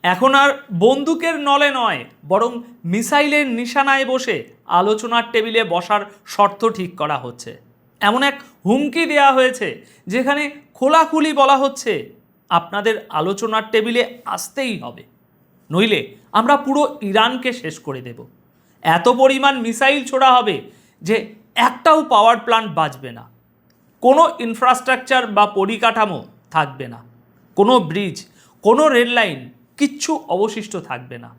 এখন আর বন্দুকের নলে নয়, বরং মিসাইলের নিশানায় বসে আলোচনার টেবিলে বসার শর্ত ঠিক করা হচ্ছে। এমন এক হুমকি দেওয়া হয়েছে যেখানে খোলাখুলি বলা হচ্ছে আপনাদের আলোচনার টেবিলে আসতেই হবে, নইলে আমরা পুরো ইরানকে শেষ করে দেব। এত পরিমাণ মিসাইল ছোড়া হবে যে একটাও পাওয়ার প্ল্যান্ট বাঁচবে না, কোনো ইনফ্রাস্ট্রাকচার বা পরিকাঠামো থাকবে না, কোনো ব্রিজ, কোনো রেল লাইন, কিচ্ছু অবশিষ্ট থাকবে না।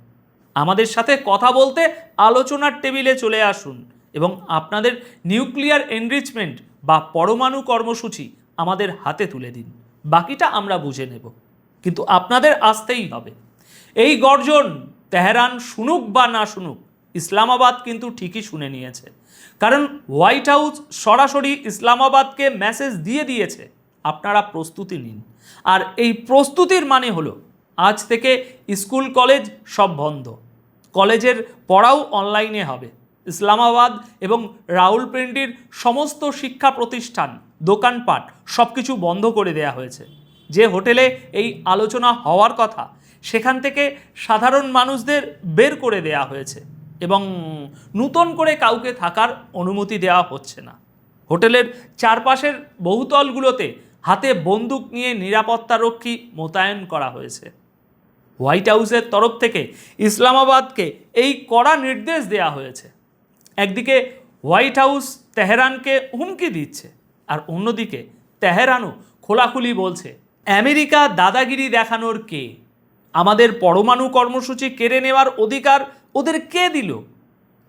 আমাদের সাথে কথা বলতে আলোচনার টেবিলে চলে আসুন এবং আপনাদের নিউক্লিয়ার এনরিচমেন্ট বা পরমাণু কর্মসূচি আমাদের হাতে তুলে দিন, বাকিটা আমরা বুঝে নেব, কিন্তু আপনাদের আসতেই হবে। এই গর্জন তেহরান শুনুক বা না শুনুক, ইসলামাবাদ কিন্তু ঠিকই শুনে নিয়েছে, কারণ হোয়াইট হাউস সরাসরি ইসলামাবাদকে মেসেজ দিয়ে দিয়েছে আপনারা প্রস্তুতি নিন। আর এই প্রস্তুতির মানে হলো আজ থেকে স্কুল কলেজ সব বন্ধ, কলেজের পড়াও অনলাইনে হবে। ইসলামাবাদ এবং রাওয়ালপিন্ডির সমস্ত শিক্ষা প্রতিষ্ঠান, দোকানপাট সব কিছু বন্ধ করে দেয়া হয়েছে। যে হোটেলে এই আলোচনা হওয়ার কথা সেখান থেকে সাধারণ মানুষদের বের করে দেয়া হয়েছে এবং নতুন করে কাউকে থাকার অনুমতি দেওয়া হচ্ছে না। হোটেলের চারপাশের বহুতলগুলোতে হাতে বন্দুক নিয়ে নিরাপত্তারক্ষী মোতায়েন করা হয়েছে। হোয়াইট হাউসের তরফ থেকে ইসলামাবাদকে এই কড়া নির্দেশ দেওয়া হয়েছে। একদিকে হোয়াইট হাউস তেহরানকে হুমকি দিচ্ছে, আর অন্যদিকে তেহরানও খোলাখুলি বলছে আমেরিকা দাদাগিরি দেখানোর কে, আমাদের পরমাণু কর্মসূচি কেড়ে নেওয়ার অধিকার ওদের কে দিল?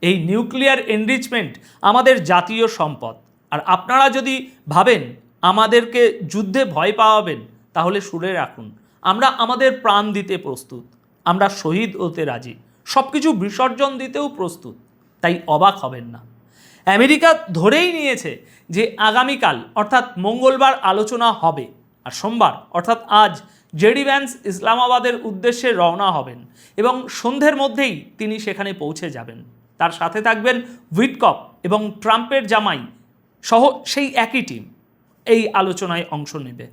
এই নিউক্লিয়ার এনরিচমেন্ট আমাদের জাতীয় সম্পদ, আর আপনারা যদি ভাবেন আমাদেরকে যুদ্ধে ভয় পাওয়াবেন তাহলে শুনে রাখুন, আমরা আমাদের প্রাণ দিতে প্রস্তুত, আমরা শহীদ হতে রাজি, সব কিছু বিসর্জন দিতেও প্রস্তুত, তাই অবাক হবেন না। আমেরিকা ধরেই নিয়েছে যে আগামীকাল অর্থাৎ মঙ্গলবার আলোচনা হবে, আর সোমবার অর্থাৎ আজ জেডি ভ্যান্স ইসলামাবাদের উদ্দেশ্যে রওনা হবেন এবং সন্ধ্যের মধ্যেই তিনি সেখানে পৌঁছে যাবেন। তার সাথে থাকবেন উইটকফ এবং ট্রাম্পের জামাই সহ সেই একই টিম এই আলোচনায় অংশ নেবে।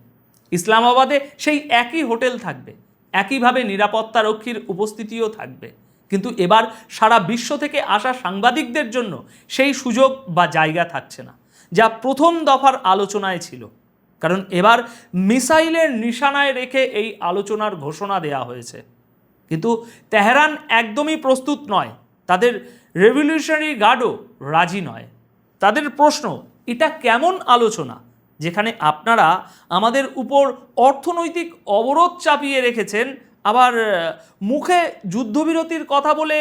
ইসলামাবাদে সেই একই হোটেল থাকবে, একইভাবে নিরাপত্তারক্ষীর উপস্থিতিও থাকবে, কিন্তু এবার সারা বিশ্ব থেকে আসা সাংবাদিকদের জন্য সেই সুযোগ বা জায়গা থাকছে না, যা প্রথম দফার আলোচনায় ছিল। কারণ এবার মিসাইলের নিশানায় রেখে এই আলোচনার ঘোষণা দেয়া হয়েছে। কিন্তু তেহরান একদমই প্রস্তুত নয়, তাদের রেভলিউশনারি গার্ডও রাজি নয়। তাদের প্রশ্ন, এটা কেমন আলোচনা যেখানে আপনারা আমাদের উপর অর্থনৈতিক অবরোধ চাপিয়ে রেখেছেন, আবার মুখে যুদ্ধবিরতির কথা বলে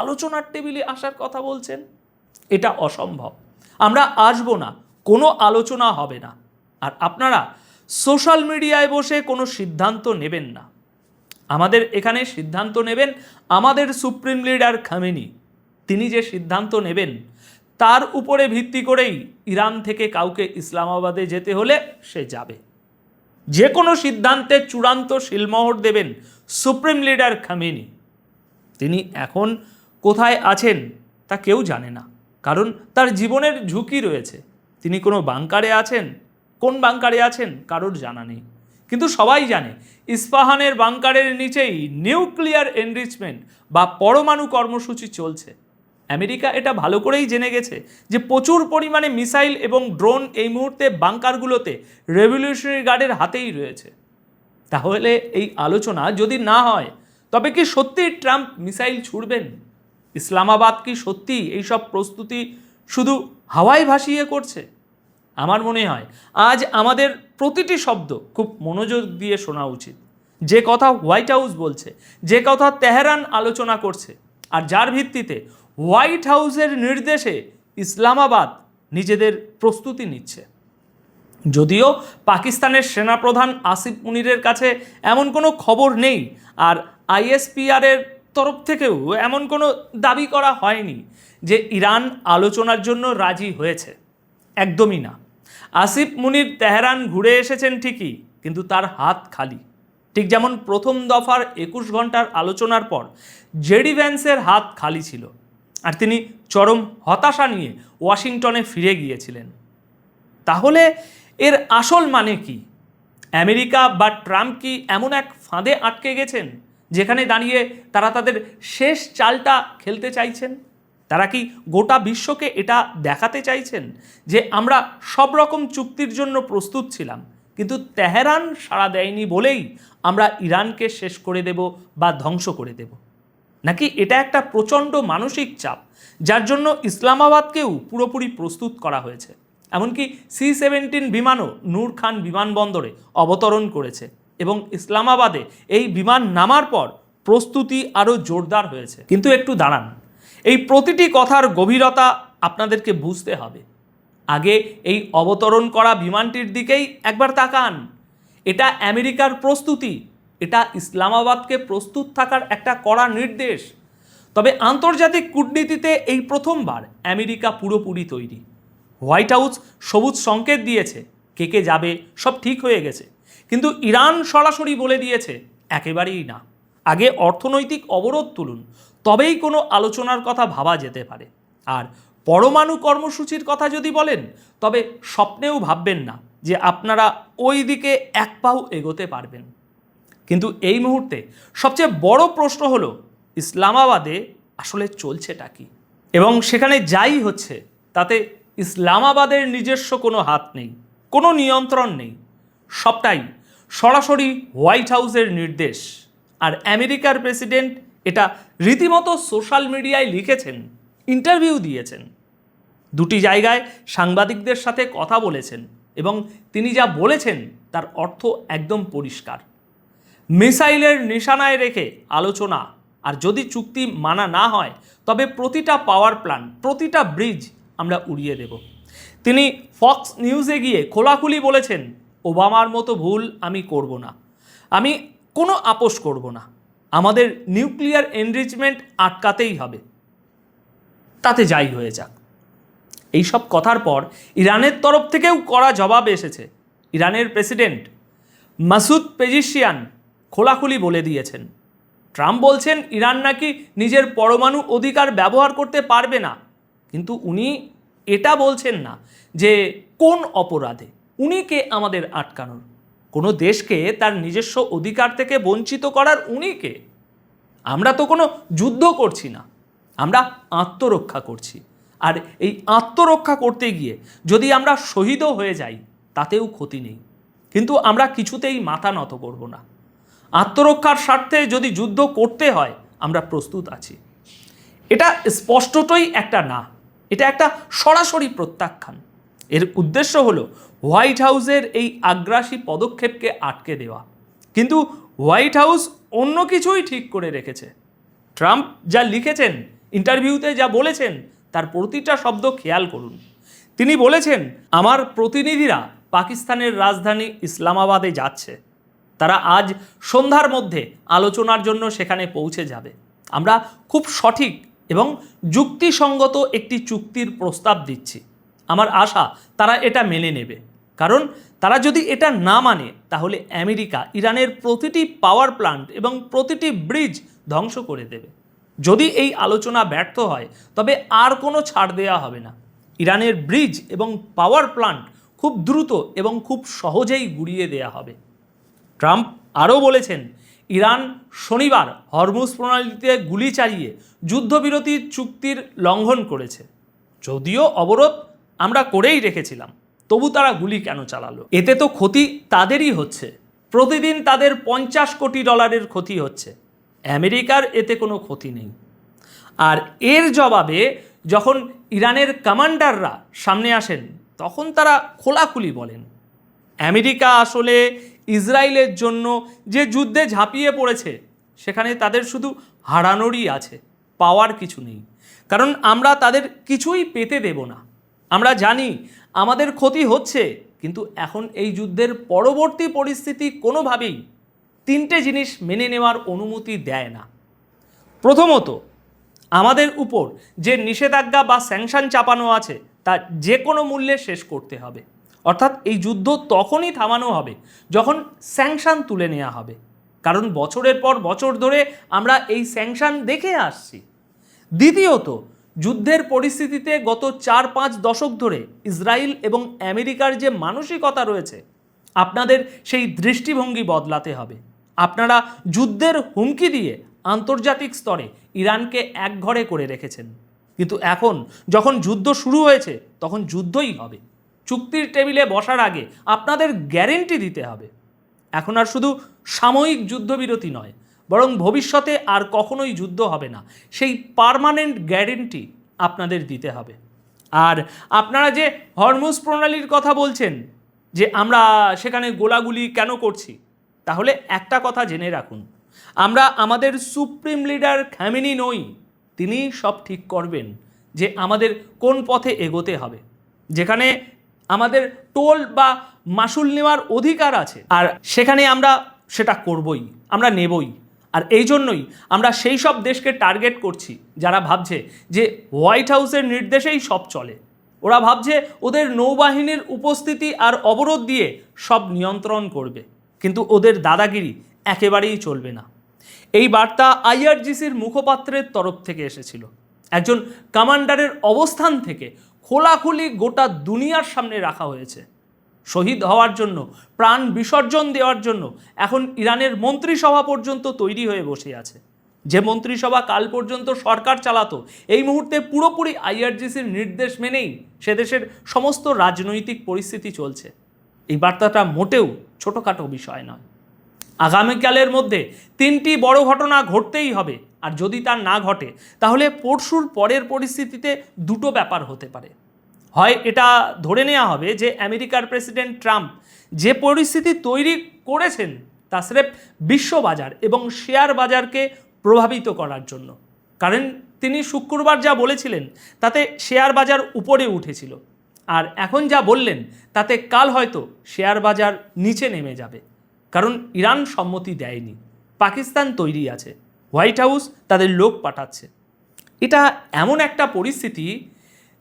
আলোচনার টেবিলে আসার কথা বলছেন? এটা অসম্ভব, আমরা আসবো না, কোনো আলোচনা হবে না, আর আপনারা সোশ্যাল মিডিয়ায় বসে কোনো সিদ্ধান্ত নেবেন না। আমাদের এখানে সিদ্ধান্ত নেবেন আমাদের সুপ্রিম লিডার খামেনি। তিনি যে সিদ্ধান্ত নেবেন তার উপরে ভিত্তি করেই ইরান থেকে কাউকে ইসলামাবাদে যেতে হলে সে যাবে। যে কোনো সিদ্ধান্তের চূড়ান্ত সিলমোহর দেবেন সুপ্রিম লিডার খামেনি। তিনি এখন কোথায় আছেন তা কেউ জানে না, কারণ তার জীবনের ঝুঁকি রয়েছে। তিনি কোনো বাংকারে আছেন, কোন বাংকারে আছেন কারোর জানা নেই, কিন্তু সবাই জানে ইস্পাহানের বাংকারের নিচেই নিউক্লিয়ার এনরিচমেন্ট বা পরমাণু কর্মসূচি চলছে। আমেরিকা এটা ভালো করেই জেনে গেছে যে প্রচুর পরিমাণে মিসাইল এবং ড্রোন এই মুহূর্তে বাংকারগুলোতে রেভলিউশনারি গার্ডের হাতেই রয়েছে। তাহলে এই আলোচনা যদি না হয়, তবে কি সত্যি ট্রাম্প মিসাইল ছুড়বেন? ইসলামাবাদ কি সত্যি এইসব প্রস্তুতি শুধু হাওয়ায় ভাসিয়ে করছে? আমার মনে হয় আজ আমাদের প্রতিটি শব্দ খুব মনোযোগ দিয়ে শোনা উচিত। যে কথা হোয়াইট হাউস বলছে, যে কথা তেহরান আলোচনা করছে, আর যার ভিত্তিতে হোয়াইট হাউসের নির্দেশে ইসলামাবাদ নিজেদের প্রস্তুতি নিচ্ছে। যদিও পাকিস্তানের সেনাপ্রধান আসিফ মুনিরের কাছে এমন কোনো খবর নেই, আর আইএসপিআরের তরফ থেকেও এমন কোনো দাবি করা হয়নি যে ইরান আলোচনার জন্য রাজি হয়েছে। একদমই না। আসিফ মুনির তেহরান ঘুরে এসেছেন ঠিকই, কিন্তু তার হাত খালি। ঠিক যেমন প্রথম দফার 21 ঘন্টার আলোচনার পর জেডি ভ্যান্সের হাত খালি ছিল, আর তিনি চরম হতাশা নিয়ে ওয়াশিংটনে ফিরে গিয়েছিলেন। তাহলে এর আসল মানে কি? আমেরিকা বা ট্রাম্প কি এমন এক ফাঁদে আটকে গেছেন যেখানে দাঁড়িয়ে তারা তাদের শেষ চালটা খেলতে চাইছেন? তারা কি গোটা বিশ্বকে এটা দেখাতে চাইছেন যে আমরা সব রকম চুক্তির জন্য প্রস্তুত ছিলাম, কিন্তু তেহরান সাড়া দেয়নি বলেই আমরা ইরানকে শেষ করে দেব বা ধ্বংস করে দেব? নাকি এটা একটা প্রচণ্ড মানসিক চাপ যার জন্য ইসলামাবাদকেও পুরোপুরি প্রস্তুত করা হয়েছে? এমনকি C-17 বিমানও নূর খান বিমানবন্দরে অবতরণ করেছে এবং ইসলামাবাদে এই বিমান নামার পর প্রস্তুতি আরও জোরদার হয়েছে। কিন্তু একটু দাঁড়ান, এই প্রতিটি কথার গভীরতা আপনাদেরকে বুঝতে হবে। আগে এই অবতরণ করা বিমানটির দিকেই একবার তাকান। এটা আমেরিকার প্রস্তুতি, এটা ইসলামাবাদকে প্রস্তুত থাকার একটা কড়া নির্দেশ। তবে আন্তর্জাতিক কূটনীতিতে এই প্রথমবার আমেরিকা পুরোপুরি তৈরি। হোয়াইট হাউস সবুজ সংকেত দিয়েছে, কে যাবে সব ঠিক হয়ে গেছে, কিন্তু ইরান সরাসরি বলে দিয়েছে একেবারেই না। আগে অর্থনৈতিক অবরোধ তুলুন, তবেই কোনো আলোচনার কথা ভাবা যেতে পারে। আর পরমাণু কর্মসূচির কথা যদি বলেন, তবে স্বপ্নেও ভাববেন না যে আপনারা ওই দিকে এক পাও এগোতে পারবেন। কিন্তু এই মুহূর্তে সবচেয়ে বড় প্রশ্ন হলো, ইসলামাবাদে আসলে চলছেটা কি? এবং সেখানে যাই হচ্ছে তাতে ইসলামাবাদের নিজস্ব কোনো হাত নেই, কোনো নিয়ন্ত্রণ নেই। সবটাই সরাসরি হোয়াইট হাউসের নির্দেশ। আর আমেরিকার প্রেসিডেন্ট এটা রীতিমতো সোশ্যাল মিডিয়ায় লিখেছেন, ইন্টারভিউ দিয়েছেন, দুটি জায়গায় সাংবাদিকদের সাথে কথা বলেছেন এবং তিনি যা বলেছেন তার অর্থ একদম পরিষ্কার। মিসাইলের নিশানায় রেখে আলোচনা, আর যদি চুক্তি মানা না হয় তবে প্রতিটা পাওয়ার প্ল্যান্ট, প্রতিটা ব্রিজ আমরা উড়িয়ে দেব। তিনি ফক্স নিউজে গিয়ে খোলাখুলি বলেছেন, ওবামার মতো ভুল আমি করব না, আমি কোনো আপোষ করব না, আমাদের নিউক্লিয়ার এনরিচমেন্ট আটকাতেই হবে, তাতে যাই হয়ে যাক। এইসব কথার পর ইরানের তরফ থেকেও কড়া জবাব এসেছে। ইরানের প্রেসিডেন্ট মাসুদ পেজিশিয়ান খোলাখুলি বলে দিয়েছেন, ট্রাম্প বলছেন ইরান নাকি নিজের পরমাণু অধিকার ব্যবহার করতে পারবে না, কিন্তু উনি এটা বলছেন না যে কোন অপরাধে, উনি কে আমাদের আটকানোর? কোনো দেশকে তার নিজস্ব অধিকার থেকে বঞ্চিত করার উনি কে? আমরা তো কোনো যুদ্ধ করছি না, আমরা আত্মরক্ষা করছি। আর এই আত্মরক্ষা করতে গিয়ে যদি আমরা শহীদও হয়ে যাই তাতেও ক্ষতি নেই, কিন্তু আমরা কিছুতেই মাথা নত করব না। আত্মরক্ষার স্বার্থে যদি যুদ্ধ করতে হয় আমরা প্রস্তুত আছি। এটা স্পষ্টতই একটা না, এটা একটা সরাসরি প্রত্যাখ্যান। এর উদ্দেশ্য হলো হোয়াইট হাউসের এই আগ্রাসী পদক্ষেপকে আটকে দেওয়া। কিন্তু হোয়াইট হাউস অন্য কিছুই ঠিক করে রেখেছে। ট্রাম্প যা লিখেছেন, ইন্টারভিউতে যা বলেছেন, তার প্রতিটা শব্দ খেয়াল করুন। তিনি বলেছেন, আমার প্রতিনিধিরা পাকিস্তানের রাজধানী ইসলামাবাদে যাচ্ছে, তারা আজ সন্ধ্যার মধ্যে আলোচনার জন্য সেখানে পৌঁছে যাবে। আমরা খুব সঠিক এবং যুক্তিসঙ্গত একটি চুক্তির প্রস্তাব দিচ্ছি। আমার আশা তারা এটা মেনে নেবে, কারণ তারা যদি এটা না মানে তাহলে আমেরিকা ইরানের প্রতিটি পাওয়ার প্ল্যান্ট এবং প্রতিটি ব্রিজ ধ্বংস করে দেবে। যদি এই আলোচনা ব্যর্থ হয় তবে আর কোনো ছাড় দেওয়া হবে না। ইরানের ব্রিজ এবং পাওয়ার প্ল্যান্ট খুব দ্রুত এবং খুব সহজেই গুড়িয়ে দেওয়া হবে। ট্রাম্প আরও বলেছেন, ইরান শনিবার হরমুজ প্রণালীতে গুলি চালিয়ে যুদ্ধবিরতির চুক্তির লঙ্ঘন করেছে। যদিও অবরোধ আমরা করেই রেখেছিলাম, তবু তারা গুলি কেন চালালো? এতে তো ক্ষতি তাদেরই হচ্ছে। প্রতিদিন তাদের $50 কোটি ক্ষতি হচ্ছে, আমেরিকার এতে কোনো ক্ষতি নেই। আর এর জবাবে যখন ইরানের কমান্ডাররা সামনে আসেন তখন তারা খোলাখুলি বলেন, আমেরিকা আসলে ইসরায়েলের জন্য যে যুদ্ধে ঝাঁপিয়ে পড়েছে সেখানে তাদের শুধু হারানোরই আছে, পাওয়ার কিছু নেই। কারণ আমরা তাদের কিছুই পেতে দেব না। আমরা জানি আমাদের ক্ষতি হচ্ছে, কিন্তু এখন এই যুদ্ধের পরবর্তী পরিস্থিতি কোনোভাবেই 3টে জিনিস মেনে নেওয়ার অনুমতি দেয় না। প্রথমত, আমাদের উপর যে নিষেধাজ্ঞা বা স্যাংশন চাপানো আছে তা যে কোনো মূল্যে শেষ করতে হবে। অর্থাৎ এই যুদ্ধ তখনই থামানো হবে যখন স্যাংশন তুলে নেওয়া হবে, কারণ বছরের পর বছর ধরে আমরা এই স্যাংশন দেখে আসছি। দ্বিতীয়ত, যুদ্ধের পরিস্থিতিতে গত 4-5 দশক ধরে ইসরায়েল এবং আমেরিকার যে মানসিকতা রয়েছে, আপনাদের সেই দৃষ্টিভঙ্গি বদলাতে হবে। আপনারা যুদ্ধের হুমকি দিয়ে আন্তর্জাতিক স্তরে ইরানকে একঘরে করে রেখেছেন, কিন্তু এখন যখন যুদ্ধ শুরু হয়েছে তখন যুদ্ধই হবে। চুক্তির টেবিলে বসার আগে আপনাদের গ্যারেন্টি দিতে হবে। এখন আর শুধু সাময়িক যুদ্ধবিরতি নয়, বরং ভবিষ্যতে আর কখনোই যুদ্ধ হবে না, সেই পার্মানেন্ট গ্যারেন্টি আপনাদের দিতে হবে। আর আপনারা যে হরমুজ প্রণালীর কথা বলছেন যে আমরা সেখানে গোলাগুলি কেন করছি, তাহলে একটা কথা জেনে রাখুন, আমরা আমাদের সুপ্রিম লিডার খামেনি নই। তিনি সব ঠিক করবেন যে আমাদের কোন পথে এগোতে হবে। যেখানে আমাদের টোল বা মাসুল নেওয়ার অধিকার আছে, আর সেখানে আমরা সেটা করবই, আমরা নেবই। আর এই জন্যই আমরা সেই সব দেশকে টার্গেট করছি যারা ভাবছে যে হোয়াইট হাউসের নির্দেশেই সব চলে। ওরা ভাবছে ওদের নৌবাহিনীর উপস্থিতি আর অবরোধ দিয়ে সব নিয়ন্ত্রণ করবে, কিন্তু ওদের দাদাগিরি একেবারেই চলবে না। এই বার্তা আইআরজিসির মুখপাত্রের তরফ থেকে এসেছিল। একজন কমান্ডারের অবস্থান থেকে খোলাখুলি গোটা দুনিয়ার সামনে রাখা হয়েছে। শহীদ হওয়ার জন্য, প্রাণ বিসর্জন দেওয়ার জন্য এখন ইরানের মন্ত্রিসভা পর্যন্ত তৈরি হয়ে বসে আছে। যে মন্ত্রিসভা কাল পর্যন্ত সরকার চালাতো, এই মুহূর্তে পুরোপুরি আইআরজিসির নির্দেশ মেনেই সে দেশের সমস্ত রাজনৈতিক পরিস্থিতি চলছে। এই বার্তাটা মোটেও ছোটোখাটো বিষয় নয়। আগামীকালের মধ্যে 3টি বড় ঘটনা ঘটতেই হবে, আর যদি তা না ঘটে তাহলে পরশুর পরের পরিস্থিতিতে দুটো ব্যাপার হতে পারে। হয় এটা ধরে নেওয়া হবে যে আমেরিকার প্রেসিডেন্ট ট্রাম্প যে পরিস্থিতি তৈরি করেছেন তা স্রেফ বিশ্ববাজার এবং শেয়ার বাজারকে প্রভাবিত করার জন্য, কারণ তিনি শুক্রবার যা বলেছিলেন তাতে শেয়ার বাজার উপরে উঠেছিল, আর এখন যা বললেন তাতে কাল হয়তো শেয়ার বাজার নিচে নেমে যাবে, কারণ ইরান সম্মতি দেয়নি। পাকিস্তান তৈরি আছে, হোয়াইট হাউস তাদের লোক পাঠাচ্ছে। এটা এমন একটা পরিস্থিতি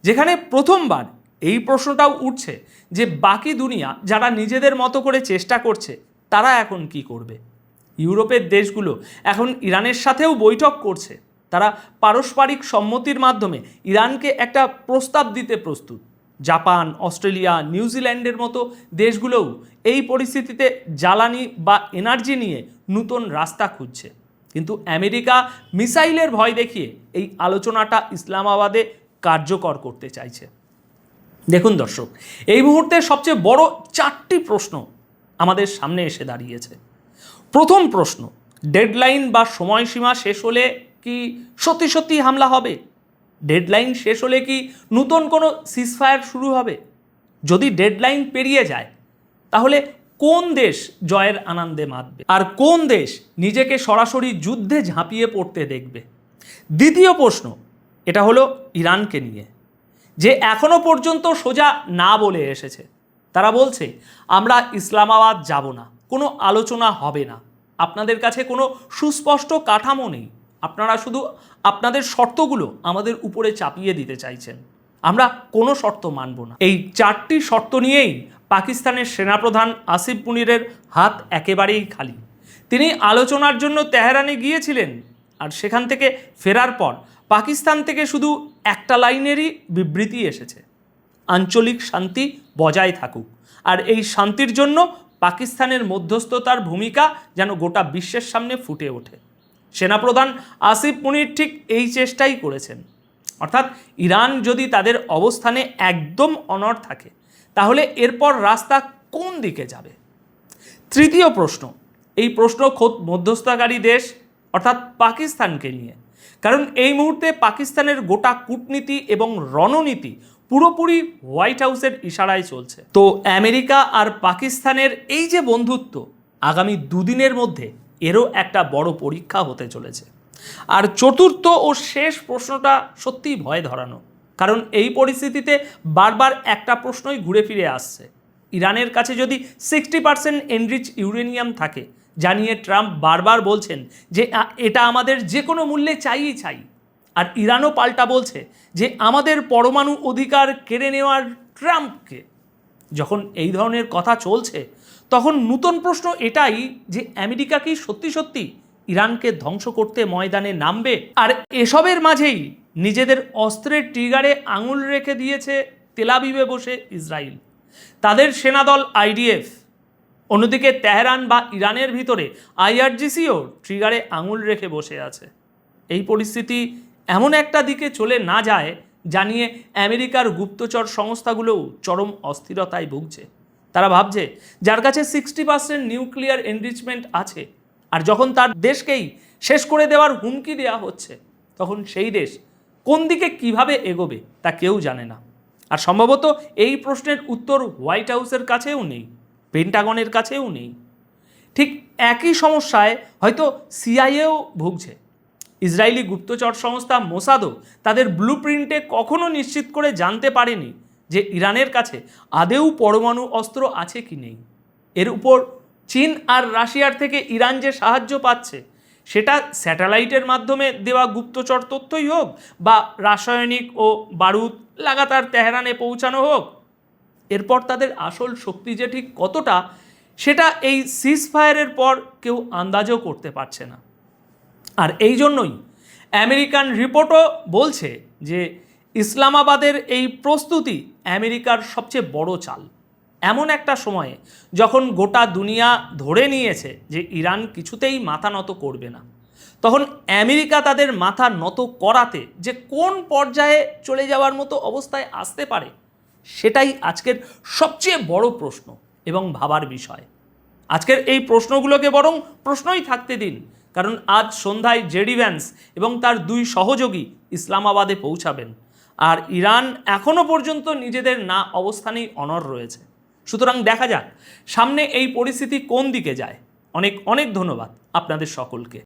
যেখানে প্রথমবার এই প্রশ্নটাও উঠছে যে বাকি দুনিয়া যারা নিজেদের মতো করে চেষ্টা করছে তারা এখন কি করবে। ইউরোপের দেশগুলো এখন ইরানের সাথেও বৈঠক করছে। তারা পারস্পরিক সম্মতির মাধ্যমে ইরানকে একটা প্রস্তাব দিতে প্রস্তুত। জাপান, অস্ট্রেলিয়া, নিউজিল্যান্ডের মতো দেশগুলোও এই পরিস্থিতিতে জ্বালানি বা এনার্জি নিয়ে নতুন রাস্তা খুঁজছে। কিন্তু আমেরিকা মিসাইলের ভয় দেখিয়ে এই আলোচনাটা ইসলামাবাদে কার্যকর করতে চাইছে। দেখুন দর্শক, এই মুহূর্তে সবচেয়ে বড় 4টি প্রশ্ন আমাদের সামনে এসে দাঁড়িয়েছে। প্রথম প্রশ্ন, ডেডলাইন বা সময়সীমা শেষ হলে কি সত্যি সত্যি হামলা হবে? ডেডলাইন শেষ হলে কি নতুন কোনো সিজফায়ার শুরু হবে? যদি ডেডলাইন পেরিয়ে যায় তাহলে কোন দেশ জয়ের আনন্দে মাতবে, আর কোন দেশ নিজেকে সরাসরি যুদ্ধে ঝাঁপিয়ে পড়তে দেখবে? দ্বিতীয় প্রশ্ন, এটা হলো ইরানকে নিয়ে, যে এখনো পর্যন্ত সোজা না বলে এসেছে। তারা বলছে আমরা ইসলামাবাদ যাব না, কোনো আলোচনা হবে না, আপনাদের কাছে কোনো সুস্পষ্ট কাঠামো নেই, আপনারা শুধু আপনাদের শর্তগুলো আমাদের উপরে চাপিয়ে দিতে চাইছেন, আমরা কোনো শর্ত মানব না। এই 4টি শর্ত নিয়েই পাকিস্তানের সেনাপ্রধান আসিফ মুনিরের হাত একেবারেই খালি। তিনি আলোচনার জন্য তেহরানে গিয়েছিলেন, আর সেখান থেকে ফেরার পর পাকিস্তান থেকে শুধু একটা লাইনেরই বিবৃতি এসেছে, আঞ্চলিক শান্তি বজায় থাকুক। আর এই শান্তির জন্য পাকিস্তানের মধ্যস্থতার ভূমিকা যেন গোটা বিশ্বের সামনে ফুটে ওঠে। সেনাপ্রধান আসিফ মুনির ঠিক এই চেষ্টাই করেছেন। অর্থাৎ ইরান যদি তাদের অবস্থানে একদম অনড় থাকে তাহলে এরপর রাস্তা কোন দিকে যাবে? তৃতীয় প্রশ্ন, এই প্রশ্ন খোদ মধ্যস্থতাকারী দেশ অর্থাৎ পাকিস্তানকে নিয়ে, কারণ এই মুহূর্তে পাকিস্তানের গোটা কূটনীতি এবং রণনীতি পুরোপুরি হোয়াইট হাউসের ইশারায় চলছে। তো আমেরিকা আর পাকিস্তানের এই যে বন্ধুত্ব, আগামী 2 দিনের মধ্যে এরও একটা বড় পরীক্ষা হতে চলেছে। আর চতুর্থ ও শেষ প্রশ্নটা সত্যিই ভয় ধরানো, কারণ এই পরিস্থিতিতে বারবার একটা প্রশ্নই ঘুরে ফিরে আসছে। ইরানের কাছে যদি 60% এনরিচ ইউরেনিয়াম থাকে, জানিয়ে ট্রাম্প বারবার বলছেন যে এটা আমাদের যে কোনো মূল্যে চাইই চাই, আর ইরানও পাল্টা বলছে যে আমাদের পরমাণু অধিকার কেড়ে নেওয়ার ট্রাম্পকে। যখন এই ধরনের কথা চলছে তখন নতুন প্রশ্ন এটাই যে আমেরিকা কি সত্যি সত্যি ইরানকে ধ্বংস করতে ময়দানে নামবে? আর এসবের মাঝেই নিজেদের অস্ত্রের ট্রিগারে আঙুল রেখে দিয়েছে তেল আবিবে বসে ইসরায়েল। তাদের সেনাদল IDF অন্যদিকে তেহরান বা ইরানের ভিতরে আইআরজিসিও ট্রিগারে আঙুল রেখে বসে আছে। এই পরিস্থিতি এমন একটা দিকে চলে না যায় জানিয়ে আমেরিকার গুপ্তচর সংস্থাগুলোও চরম অস্থিরতায় ভুগছে। তারা ভাবছে যার কাছে 60% নিউক্লিয়ার এনরিচমেন্ট আছে, আর যখন তার দেশকেই শেষ করে দেওয়ার হুমকি দেওয়া হচ্ছে, তখন সেই দেশ কোন দিকে কিভাবে এগোবে তা কেউ জানে না। আর সম্ভবত এই প্রশ্নের উত্তর হোয়াইট হাউসের কাছেও নেই, পেন্টাগনের কাছেও নেই। ঠিক একই সমস্যায় হয়তো সিআইএও ভুগছে। ইসরায়েলি গুপ্তচর সংস্থা মোসাদও তাদের ব্লুপ্রিন্টে কখনো নিশ্চিত করে জানতে পারেনি যে ইরানের কাছে আদেও পরমাণু অস্ত্র আছে কি নেই। এর উপর চীন আর রাশিয়ার থেকে ইরান যে সাহায্য পাচ্ছে, সেটা স্যাটেলাইটের মাধ্যমে দেওয়া গুপ্তচর তথ্যই হোক বা রাসায়নিক ও বারুদ লাগাতার তেহরানে পৌঁছানো হোক, এরপর তাদের আসল শক্তি যে ঠিক কতটা, সেটা এই সিজফায়ারের পর কেউ আন্দাজও করতে পারছে না। আর এই জন্যই আমেরিকান রিপোর্টও বলছে যে ইসলামাবাদের এই প্রস্তুতি আমেরিকার সবচেয়ে বড় চাল। এমন একটা সময়ে যখন গোটা দুনিয়া ধরে নিয়েছে যে ইরান কিছুতেই মাথা নত করবে না, তখন আমেরিকা তাদের মাথা নত করাতে যে কোন পর্যায়ে চলে যাওয়ার মতো অবস্থায় আসতে পারে, সেটাই আজকের সবচেয়ে বড় প্রশ্ন এবং ভাবার বিষয়। আজকের এই প্রশ্নগুলোকে বরং প্রশ্নই থাকতে দিন, কারণ আজ সন্ধ্যায় জেডি ভ্যান্স এবং তার 2 সহযোগী ইসলামাবাদে পৌঁছাবেন, আর ইরান এখনও পর্যন্ত নিজেদের না অবস্থানেই অনড় রয়েছে। সুতরাং দেখা যাক সামনে এই পরিস্থিতি কোন দিকে যায়। অনেক অনেক ধন্যবাদ আপনাদের সকলকে।